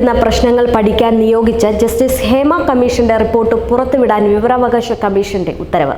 നേരിടുന്ന പ്രശ്നങ്ങൾ പഠിക്കാൻ നിയോഗിച്ച ജസ്റ്റിസ് ഹേമ കമ്മീഷന്റെ റിപ്പോർട്ട് പുറത്തുവിടാൻ വിവരാവകാശ കമ്മീഷന്റെ ഉത്തരവ്.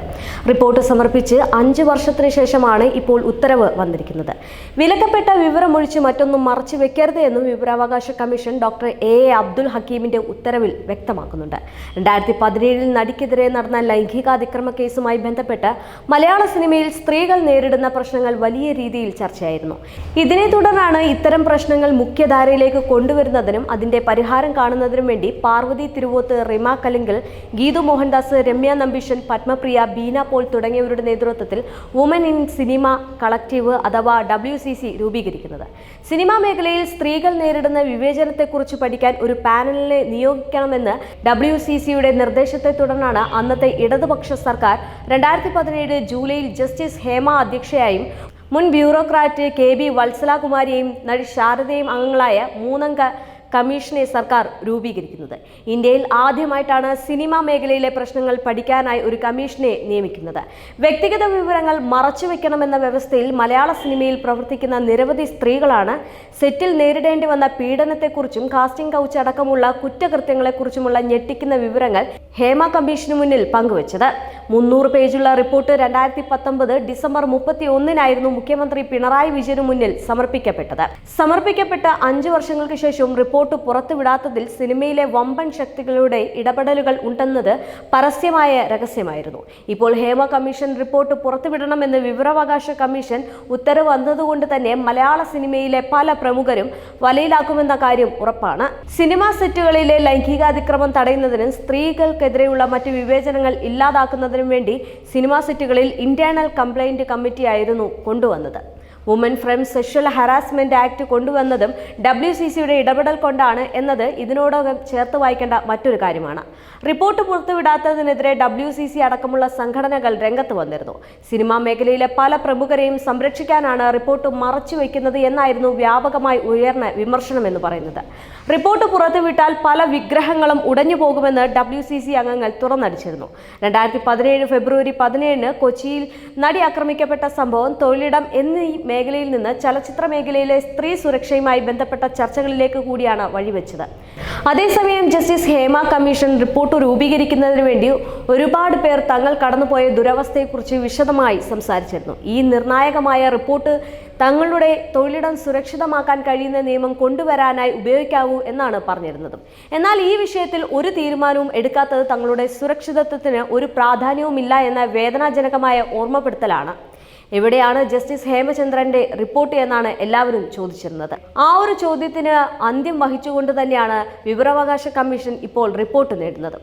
റിപ്പോർട്ട് സമർപ്പിച്ച് 5 വർഷത്തിന് ശേഷമാണ് ഇപ്പോൾ ഉത്തരവ് വന്നിരിക്കുന്നത്. വിലക്കപ്പെട്ട വിവരമൊഴിച്ച് മറ്റൊന്നും മറച്ചു വെക്കരുത് എന്നും വിവരാവകാശ കമ്മീഷൻ ഡോക്ടർ എ അബ്ദുൽ ഹക്കീമിന്റെ ഉത്തരവിൽ വ്യക്തമാക്കുന്നുണ്ട്. 2017 നടിക്കെതിരെ നടന്ന ലൈംഗികാതിക്രമ കേസുമായി ബന്ധപ്പെട്ട് മലയാള സിനിമയിൽ സ്ത്രീകൾ നേരിടുന്ന പ്രശ്നങ്ങൾ വലിയ രീതിയിൽ ചർച്ചയായിരുന്നു. ഇതിനെ തുടർന്നാണ് ഇത്തരം പ്രശ്നങ്ങൾ മുഖ്യധാരയിലേക്ക് കൊണ്ടുവരുന്നതിനും അതിന്റെ പരിഹാരം കാണുന്നതിനും വേണ്ടി പാർവതി തിരുവോത്ത്, റിമ കലിങ്കൽ, ഗീതു മോഹൻദാസ്, രമ്യ നമ്പീശൻ, പത്മപ്രിയ, ബീന പോൾ തുടങ്ങിയവരുടെ നേതൃത്വത്തിൽ വുമൻ ഇൻ സിനിമ കളക്റ്റീവ് അഥവാ WCC രൂപീകരിക്കുന്നത്. സിനിമാ മേഖലയിൽ സ്ത്രീകൾ നേരിടുന്ന വിവേചനത്തെക്കുറിച്ച് പഠിക്കാൻ ഒരു പാനലിനെ നിയോഗിക്കണമെന്ന് WCCയുടെ നിർദ്ദേശത്തെ തുടർന്നാണ് അന്നത്തെ ഇടതുപക്ഷ സർക്കാർ 2017 ജൂലൈയിൽ ജസ്റ്റിസ് ഹേമ അധ്യക്ഷയായും മുൻ ബ്യൂറോക്രാറ്റ് KB വത്സലകുമാരിയെയും നടി ശാരദയും അംഗങ്ങളായ 3 അംഗ കമ്മീഷനെ സർക്കാർ രൂപീകരിക്കുന്നത്. ഇന്ത്യയിൽ ആദ്യമായിട്ടാണ് സിനിമാ മേഖലയിലെ പ്രശ്നങ്ങൾ പഠിക്കാനായി ഒരു കമ്മീഷനെ നിയമിക്കുന്നത്. വ്യക്തിഗത വിവരങ്ങൾ മറച്ചുവെക്കണമെന്ന വ്യവസ്ഥയിൽ മലയാള സിനിമയിൽ പ്രവർത്തിക്കുന്ന നിരവധി സ്ത്രീകളാണ് സെറ്റിൽ നേരിടേണ്ടി വന്ന പീഡനത്തെക്കുറിച്ചും കാസ്റ്റിംഗ് കൗച്ച് അടക്കമുള്ള കുറ്റകൃത്യങ്ങളെക്കുറിച്ചുമുള്ള ഞെട്ടിക്കുന്ന വിവരങ്ങൾ ഹേമ കമ്മീഷന് മുന്നിൽ പങ്കുവച്ചത്. 300 പേജുള്ള റിപ്പോർട്ട് 2019 ഡിസംബർ 31 മുഖ്യമന്ത്രി പിണറായി വിജയനു മുന്നിൽ സമർപ്പിക്കപ്പെട്ട 5 വർഷങ്ങൾക്ക് ശേഷം റിപ്പോർട്ട് പുറത്തുവിടാത്തതിൽ സിനിമയിലെ വമ്പൻ ശക്തികളുടെ ഇടപെടലുകൾ ഉണ്ടെന്നത് പരസ്യമായ രഹസ്യമായിരുന്നു. ഇപ്പോൾ ഹേമ കമ്മീഷൻ റിപ്പോർട്ട് പുറത്തുവിടണമെന്ന് വിവരാവകാശ കമ്മീഷൻ ഉത്തരവ് വന്നതുകൊണ്ട് തന്നെ മലയാള സിനിമയിലെ പല പ്രമുഖരും വലയിലാക്കുമെന്ന കാര്യം ഉറപ്പാണ്. സിനിമാ സെറ്റുകളിലെ ലൈംഗികാതിക്രമം തടയുന്നതിനും സ്ത്രീകൾക്കെതിരെയുള്ള മറ്റ് വിവേചനങ്ങൾ ഇല്ലാതാക്കുന്നതിനും വേണ്ടി സിനിമാ സെറ്റുകളിൽ ഇന്റേണൽ കംപ്ലൈന്റ് കമ്മിറ്റിയായിരുന്നു കൊണ്ടുവന്നത്. Woman from sexual harassment act കൊണ്ടുവന്നതും WCCയുടെ ഇടപെടൽ കൊണ്ടാണ് എന്നത് ഇതിനോടകം ചേർത്ത് വായിക്കേണ്ട മറ്റൊരു കാര്യമാണ്. റിപ്പോർട്ട് പുറത്തുവിടാത്തതിനെതിരെ WCC അടക്കമുള്ള സംഘടനകൾ രംഗത്ത് വന്നിരുന്നു. സിനിമാ മേഖലയിലെ പല പ്രമുഖരെയും സംരക്ഷിക്കാനാണ് റിപ്പോർട്ട് മറച്ചുവെക്കുന്നത് എന്നായിരുന്നു വ്യാപകമായി ഉയർന്ന വിമർശനം എന്ന് പറയുന്നത്. റിപ്പോർട്ട് പുറത്തുവിട്ടാൽ പല വിഗ്രഹങ്ങളും ഉടഞ്ഞു പോകുമെന്ന് WCC അംഗങ്ങൾ തുറന്നടിച്ചിരുന്നു. 2017 ഫെബ്രുവരി 17 കൊച്ചിയിൽ നടി ആക്രമിക്കപ്പെട്ട സംഭവം, തൊഴിലിടം എന്നീ മേഖലയിൽ നിന്ന് ചലച്ചിത്ര മേഖലയിലെ സ്ത്രീ സുരക്ഷയുമായി ബന്ധപ്പെട്ട ചർച്ചകളിലേക്ക് കൂടിയാണ് വഴിവെച്ചത്. അതേസമയം ജസ്റ്റിസ് ഹേമ കമ്മീഷൻ റിപ്പോർട്ട് രൂപീകരിക്കുന്നതിന് വേണ്ടി ഒരുപാട് പേർ തങ്ങൾ കടന്നുപോയ ദുരവസ്ഥയെക്കുറിച്ച് വിശദമായി സംസാരിച്ചിരുന്നു. ഈ നിർണായകമായ റിപ്പോർട്ട് തങ്ങളുടെ തൊഴിലിടം സുരക്ഷിതമാക്കാൻ കഴിയുന്ന നിയമം കൊണ്ടുവരാനായി ഉപയോഗിക്കാവൂ എന്നാണ് പറഞ്ഞിരുന്നത്. എന്നാൽ ഈ വിഷയത്തിൽ ഒരു തീരുമാനവും എടുക്കാത്തത് തങ്ങളുടെ സുരക്ഷിതത്വത്തിന് ഒരു പ്രാധാന്യവുമില്ല എന്ന വേദനാജനകമായ ഓർമ്മപ്പെടുത്തലാണ്. എവിടെയാണ് ജസ്റ്റിസ് ഹേമചന്ദ്രന്റെ റിപ്പോർട്ട് എന്നാണ് എല്ലാവരും ചോദിച്ചിരുന്നത്. ആ ഒരു ചോദ്യത്തിന് അന്ത്യം വഹിച്ചുകൊണ്ട് തന്നെയാണ് വിവരാവകാശ കമ്മീഷൻ ഇപ്പോൾ റിപ്പോർട്ട് നേടുന്നത്.